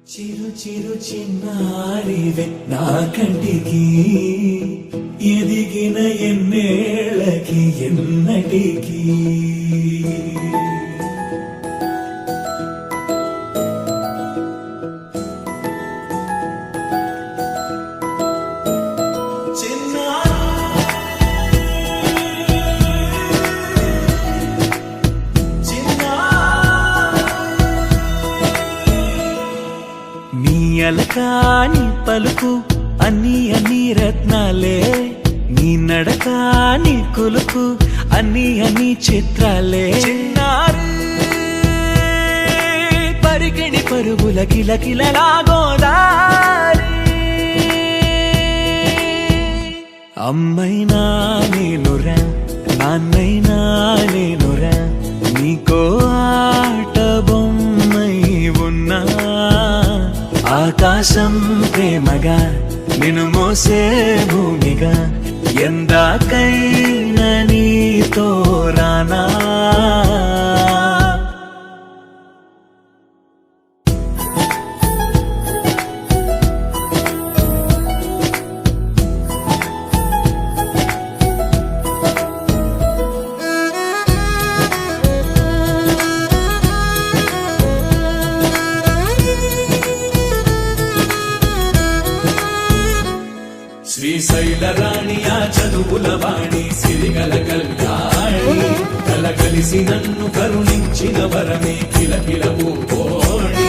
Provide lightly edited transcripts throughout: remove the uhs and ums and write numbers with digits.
చిరు చిరు చిన్నారివే నా కంటికి ఎదిగిన ఎన్నేళ్ళకి ఎన్నటికి అలకాని పలుకు అన్ని అన్ని రత్నాలే నీ నడకాని కులుకు అన్ని అన్ని చిత్రాలే చిన్నారు పరికిణి పరుగుల కిలకిలలాగోదారి అమ్మైనా నేనురా నాన్నైనా నేనురా నీకో ఆట బొమ్మై ఉన్నా ఆకాశం ప్రేమగా నిన్ను మోసే భూమిగా ఎందాకైనా నీతో రానా శ్రీశైల రాణి ఆ చదువుల వాణి సిరిగల కళ్యాణి కలగలిసి నన్ను కరుణించిన వరమే కిలకిల పూకోణి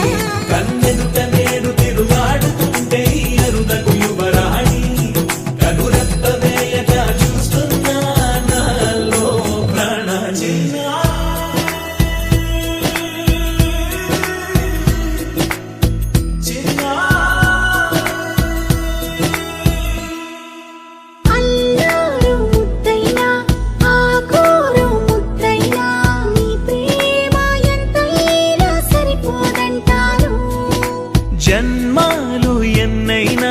కన్నెదుట నేడు తిరుగాడుతుంటే అరుదకు యువరాణి కనురెప్ప వేయక చూస్తున్నా నాలో ప్రాణ జన్మాలు ఎన్నైనా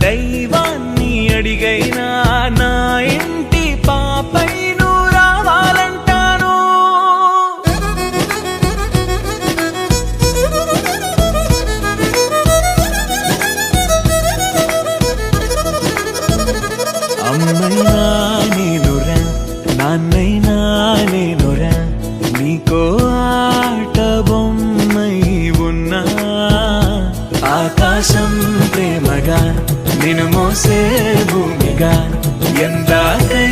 దైవాన్ని అడిగైనా నా ఇంటి పాపై నువ్వు రావాలంటాను అమ్మైనా నేనురా నాన్నైనా నేనురా నీకో ఆట బొమ్మై ఉన్నా ఆకాశం ప్రేమగా నిన్ను మోసే భూమిగా ఎందాకై